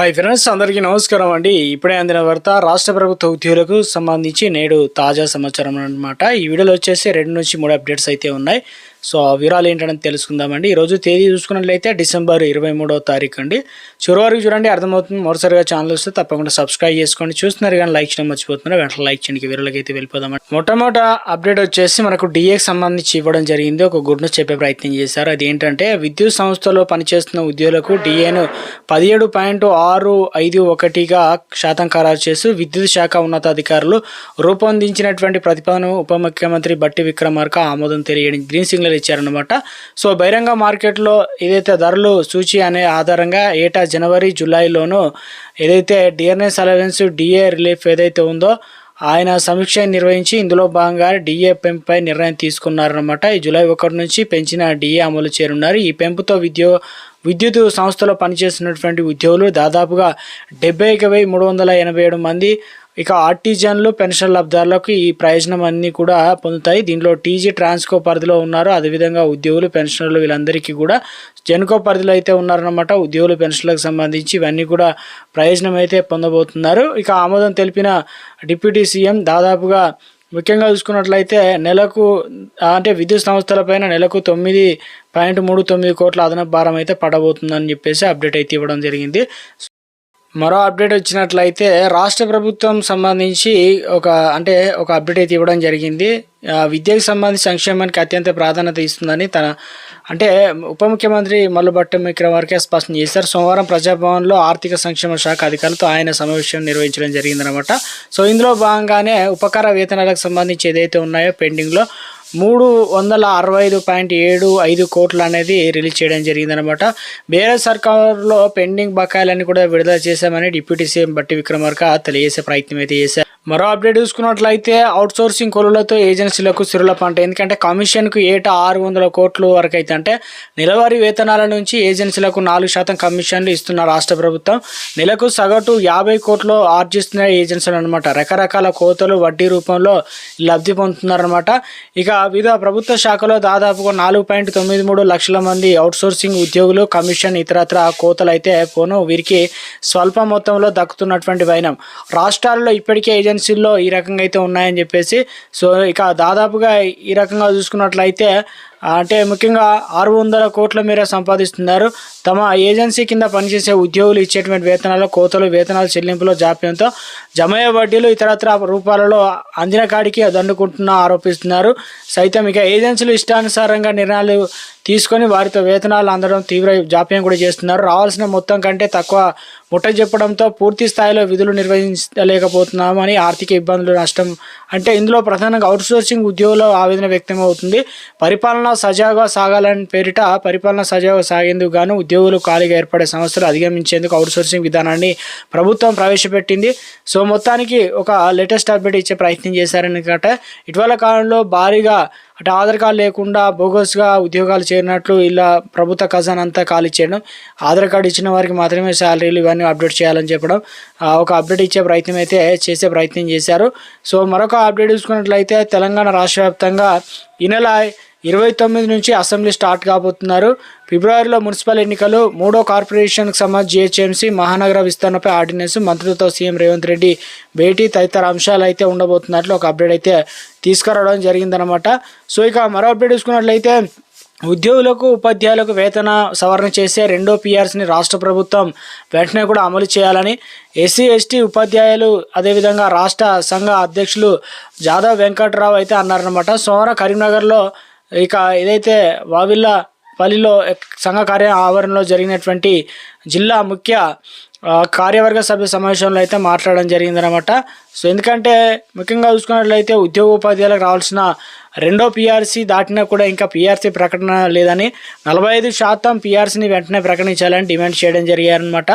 Hi friends, అందరికీ నమస్కారం అండి. ఇప్పుడే అందిన వార్త రాష్ట్ర ప్రభుత్వ ఉద్యోగులకు సంబంధించి నేడు తాజా సమాచారం అనమాట. ఈ వీడియోలో వచ్చేసి 2 నుంచి 3 అప్డేట్స్ అయితే ఉన్నాయి. సో ఆ వివరాలు ఏంటనేది తెలుసుకుందామండి. ఈరోజు తేదీ చూసుకున్నట్లయితే డిసెంబర్ 23వ తారీఖు అండి. చివరి వరకు చూడండి, అర్థమవుతుంది. మరోసారిగా ఛానల్ వస్తే తప్పకుండా సబ్స్క్రైబ్ చేసుకోండి. చూస్తున్నారు కానీ లైక్ చేయడం మర్చిపోతున్నారు, వెంటనే లైక్ చేయండి. వివరాలకి అయితే వెళ్ళిపోదామండి. మొట్టమొదట అప్డేట్ వచ్చేసి మనకు డిఏకి సంబంధించి ఇవ్వడం జరిగింది. ఒక గుడ్ న్యూస్ చెప్పే ప్రయత్నం చేశారు. అది ఏంటంటే విద్యుత్ సంస్థలో పనిచేస్తున్న ఉద్యోగులకు డిఏను 17.651గా శాతం ఖరారు చేస్తూ విద్యుత్ శాఖ ఉన్నతాధికారులు రూపొందించినటువంటి ప్రతిపాదన ఉప ముఖ్యమంత్రి బట్టి విక్రమార్క ఆమోదం తెలియని గ్రీన్ సిగ్నల్ ఇచ్చారనమాట. సో బహిరంగ మార్కెట్లో ఏదైతే ధరలు సూచి అనే ఆధారంగా ఏటా జనవరి జూలైలోనూ ఏదైతే డియర్నెస్ అలవెన్స్ డిఏ రిలీఫ్ ఏదైతే ఉందో ఆయన సమీక్ష నిర్వహించి ఇందులో భాగంగా డిఏ పెంపుపై నిర్ణయం తీసుకున్నారనమాట. ఈ జూలై 1 నుంచి పెంచిన డిఏ అమలు చేరున్నారు. ఈ పెంపుతో విద్యుత్ సంస్థలో పనిచేస్తున్నటువంటి ఉద్యోగులు దాదాపుగా 71,387 మంది, ఇక ఆర్టిజన్లు పెన్షన్ లబ్ధిదారులకు ఈ ప్రయోజనం అన్నీ కూడా పొందుతాయి. దీంట్లో టీజీ ట్రాన్స్కో పరిధిలో ఉన్నారు. అదేవిధంగా ఉద్యోగులు పెన్షనర్లు వీళ్ళందరికీ కూడా జెన్కో పరిధిలో అయితే ఉన్నారన్నమాట. ఉద్యోగులు పెన్షన్లకు సంబంధించి ఇవన్నీ కూడా ప్రయోజనం అయితే పొందబోతున్నారు. ఇక ఆమోదం తెలిపిన డిప్యూటీ సీఎం దాదాపుగా ముఖ్యంగా చూసుకున్నట్లయితే నెలకు అంటే విద్యుత్ సంస్థలపైన నెలకు 9.39 కోట్ల అదనపు భారం అయితే పడబోతుందని చెప్పేసి అప్డేట్ అయితే ఇవ్వడం జరిగింది. మరో అప్డేట్ వచ్చినట్లయితే రాష్ట్ర ప్రభుత్వం సంబంధించి ఒక అప్డేట్ అయితే ఇవ్వడం జరిగింది. విద్యకు సంబంధించి సంక్షేమానికి అత్యంత ప్రాధాన్యత ఇస్తుందని ఉప ముఖ్యమంత్రి మల్లుభట్టి విక్రమార్క స్పష్టం చేశారు. సోమవారం ప్రజాభవన్లో ఆర్థిక సంక్షేమ శాఖ అధికారులతో ఆయన సమావేశం నిర్వహించడం జరిగిందనమాట. సో ఇందులో భాగంగానే ఉపకార వేతనాలకు సంబంధించి ఏదైతే ఉన్నాయో పెండింగ్లో 365.75 కోట్లు అనేది రిలీజ్ చేయడం జరిగిందనమాట. బీఆర్ఎస్ సర్కారులో పెండింగ్ బకాయిలన్నీ కూడా విడుదల చేశామని డిప్యూటీ సీఎం బట్టి విక్రమార్క తెలియజేసే ప్రయత్నం అయితే చేశారు. మరో అప్డేట్ చూసుకున్నట్లయితే అవుట్సోర్సింగ్ కొలువులతో ఏజెన్సీలకు సిరుల పంట. ఎందుకంటే కమిషన్కు ఏటా 600 కోట్ల వరకు అయితే అంటే నెలవారీ వేతనాల నుంచి ఏజెన్సీలకు 4% కమిషన్లు ఇస్తున్న రాష్ట్ర ప్రభుత్వం నెలకు సగటు 50 కోట్లు ఆర్జిస్తున్న ఏజెన్సీలు అనమాట. రకరకాల కోతలు వడ్డీ రూపంలో లబ్ధి పొందుతున్నారనమాట. ఇక వివిధ ప్రభుత్వ శాఖలో దాదాపుగా 4.93 లక్షల మంది అవుట్సోర్సింగ్ ఉద్యోగులు కమిషన్ ఇతరత్ర కోతలు అయితే పోను వీరికి స్వల్ప మొత్తంలో దక్కుతున్నటువంటి వైనం. రాష్ట్రాల్లో ఇప్పటికే ఏజెన్సీల్లో ఈ రకంగా అయితే ఉన్నాయని చెప్పేసి సో ఇక దాదాపుగా ఈ రకంగా చూసుకున్నట్లయితే ముఖ్యంగా 600 కోట్ల మేర సంపాదిస్తున్నారు. తమ ఏజెన్సీ కింద పనిచేసే ఉద్యోగులు ఇచ్చేటువంటి వేతనాలు కోతలు వేతనాల చెల్లింపులో జాప్యంతో జమయ్యే వడ్డీలు ఇతరత్ర రూపాలలో అందిన కాడికి దండుకుంటున్నా ఆరోపిస్తున్నారు. సైతం ఇక ఏజెన్సీలు ఇష్టానుసారంగా నిర్ణయాలు తీసుకొని వారితో వేతనాలు అందడం తీవ్ర జాప్యం కూడా చేస్తున్నారు. రావాల్సిన మొత్తం కంటే తక్కువ ముట్ట చెప్పడంతో పూర్తి స్థాయిలో విధులు నిర్వహించలేకపోతున్నామని ఆర్థిక ఇబ్బందులు నష్టం ఇందులో ప్రధానంగా అవుట్సోర్సింగ్ ఉద్యోగుల ఆవేదన వ్యక్తం అవుతుంది. పరిపాలన సజావుగా సాగాలని పేరిట పరిపాలన సజావుగా సాగేందుకు గాను ఉద్యోగులు ఖాళీగా ఏర్పడే సమస్యలు అధిగమించేందుకు అవుట్సోర్సింగ్ విధానాన్ని ప్రభుత్వం ప్రవేశపెట్టింది. సో మొత్తానికి ఒక లేటెస్ట్ అప్డేట్ ఇచ్చే ప్రయత్నం చేశారనమాట. ఇటీవల కాలంలో భారీగా ఆధార్ కార్డు లేకుండా బోగస్గా ఉద్యోగాలు చేరినట్లు ఇలా ప్రభుత్వ ఖజానా అంతా ఖాళీ చేయడం, ఆధార్ కార్డు ఇచ్చిన వారికి మాత్రమే శాలరీలు ఇవన్నీ అప్డేట్ చేయాలని చెప్పడం, ఒక అప్డేట్ ఇచ్చే ప్రయత్నం అయితే చేసే ప్రయత్నం చేశారు. సో మరొక అప్డేట్ చూసుకున్నట్లయితే తెలంగాణ రాష్ట్ర వ్యాప్తంగా ఈ నెల 29 నుంచి అసెంబ్లీ స్టార్ట్ కాబోతున్నారు. ఫిబ్రవరిలో మున్సిపల్ ఎన్నికలు, 3వ కార్పొరేషన్కి సంబంధించి జిహెచ్ఎంసీ మహానగర విస్తరణపై ఆర్డినెన్స్, మంత్రులతో సీఎం రేవంత్ రెడ్డి భేటీ తదితర అంశాలు అయితే ఉండబోతున్నట్లు ఒక అప్డేట్ అయితే తీసుకురావడం జరిగిందనమాట. సో ఇక మరో అప్డేట్ చూసుకున్నట్లయితే ఉద్యోగులకు ఉపాధ్యాయులకు వేతన సవరణ చేసే 2వ పిఆర్సీని రాష్ట్ర ప్రభుత్వం వెంటనే కూడా అమలు చేయాలని ఎస్సీ ఎస్టీ ఉపాధ్యాయులు అదేవిధంగా రాష్ట్ర సంఘ అధ్యక్షులు జాదవ్ వెంకట్రావు అయితే అన్నారనమాట. సోమవారం కరీంనగర్లో ఇక ఏదైతే వావిల్లపల్లిలో సంఘ కార్య ఆవరణలో జరిగినటువంటి జిల్లా ముఖ్య కార్యవర్గ సభ్య సమావేశంలో అయితే మాట్లాడడం జరిగిందనమాట. సో ఎందుకంటే ముఖ్యంగా చూసుకున్నట్లయితే ఉద్యోగ ఉపాధ్యాయులకు రావాల్సిన 2వ పిఆర్సీ దాటినా కూడా ఇంకా పిఆర్సీ ప్రకటన లేదని 45% పిఆర్సీని వెంటనే ప్రకటించాలని డిమాండ్ చేయడం జరిగారనమాట.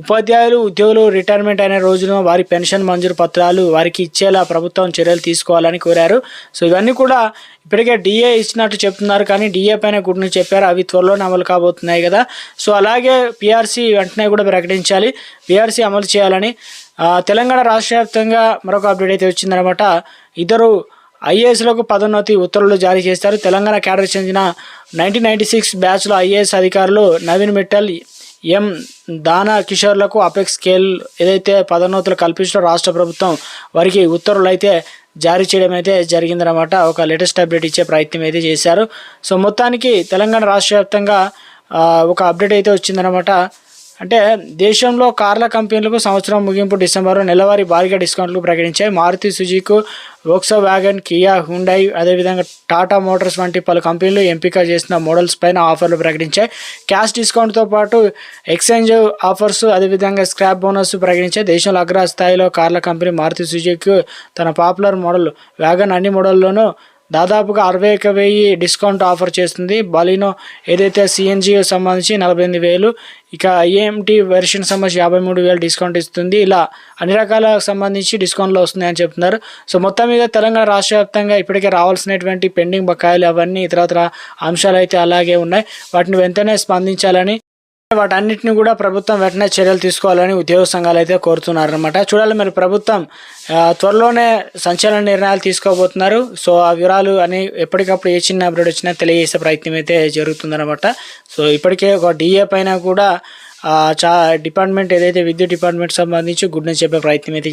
ఉపాధ్యాయులు ఉద్యోగులు రిటైర్మెంట్ అయిన రోజున వారి పెన్షన్ మంజూరు పత్రాలు వారికి ఇచ్చేలా ప్రభుత్వం చర్యలు తీసుకోవాలని కోరారు. సో ఇవన్నీ కూడా ఇప్పటికే డిఏ ఇచ్చినట్టు చెప్తున్నారు, కానీ డిఏ పైన గుడిని చెప్పారు. అవి త్వరలోనే అమలు కాబోతున్నాయి కదా. సో అలాగే పిఆర్సీ వెంటనే కూడా ప్రకటించాలి, పిఆర్సీ అమలు చేయాలని తెలంగాణ రాష్ట్ర వ్యాప్తంగా మరొక అప్డేట్ అయితే వచ్చిందనమాట. ఇద్దరు ఐఏఎస్లకు పదోన్నతి ఉత్తర్వులు జారీ చేస్తారు. తెలంగాణ క్యాడర్కి చెందిన 1996 బ్యాచ్లో ఐఏఎస్ అధికారులు నవీన్ మిట్టల్, ఎం దానా కిషోర్లకు అపెక్స్ స్కేల్ ఏదైతే పదోన్నతులు కల్పించడం రాష్ట్ర ప్రభుత్వం వారికి ఉత్తర్వులు అయితే జారీ చేయడం అయితే జరిగిందనమాట. ఒక లేటెస్ట్ అప్డేట్ ఇచ్చే ప్రయత్నం అయితే చేశారు. సో మొత్తానికి తెలంగాణ రాష్ట్ర వ్యాప్తంగా ఒక అప్డేట్ అయితే వచ్చిందనమాట. అంటే దేశంలో కార్ల కంపెనీలకు సంవత్సరం ముగింపు డిసెంబర్లో నెలవారీ భారీగా డిస్కౌంట్లు ప్రకటించాయి. Maruti Suzuki, Volkswagen, Kia, Hyundai అదేవిధంగా టాటా మోటార్స్ వంటి పలు కంపెనీలు ఎంపిక చేసిన మోడల్స్ పైన ఆఫర్లు ప్రకటించాయి. క్యాష్ డిస్కౌంట్తో పాటు ఎక్స్చేంజ్ ఆఫర్స్ అదేవిధంగా స్క్రాప్ బోనస్ ప్రకటించాయి. దేశంలో అగ్రస్థాయిలో కార్ల కంపెనీ మారుతి సుజుకి తన పాపులర్ మోడల్ వ్యాగన్ అన్ని మోడల్లోనూ దాదాపుగా 61,000 డిస్కౌంట్ ఆఫర్ చేస్తుంది. బలినో ఏదైతే సిఎన్జి సంబంధించి 48,000, ఇక ఐఎంటీ వెర్షన్ సంబంధించి 53,000 డిస్కౌంట్ ఇస్తుంది. ఇలా అన్ని రకాల సంబంధించి డిస్కౌంట్లు వస్తున్నాయి అని చెప్తున్నారు. సో మొత్తం మీద తెలంగాణ రాష్ట్ర వ్యాప్తంగా ఇప్పటికే రావాల్సినటువంటి పెండింగ్ బకాయిలు అవన్నీ ఇతరత్ర అంశాలు అయితే అలాగే ఉన్నాయి. వాటిని వెంటనే స్పందించాలని, వాటన్నిటిని కూడా ప్రభుత్వం వెంటనే చర్యలు తీసుకోవాలని ఉద్యోగ సంఘాలు అయితే కోరుతున్నారనమాట. చూడాలి మరి ప్రభుత్వం త్వరలోనే సంచలన నిర్ణయాలు తీసుకోబోతున్నారు. సో ఆ వివరాలు అని ఎప్పటికప్పుడు ఏ చిన్న అప్డేట్ వచ్చినా తెలియజేసే ప్రయత్నం అయితే జరుగుతుందన్నమాట. సో ఇప్పటికే ఒక డిఏ పైన కూడా డిపార్ట్మెంట్ ఏదైతే విద్యుత్ డిపార్ట్మెంట్ సంబంధించి గుడ్ న్యూస్ చెప్పే ప్రయత్నం అయితే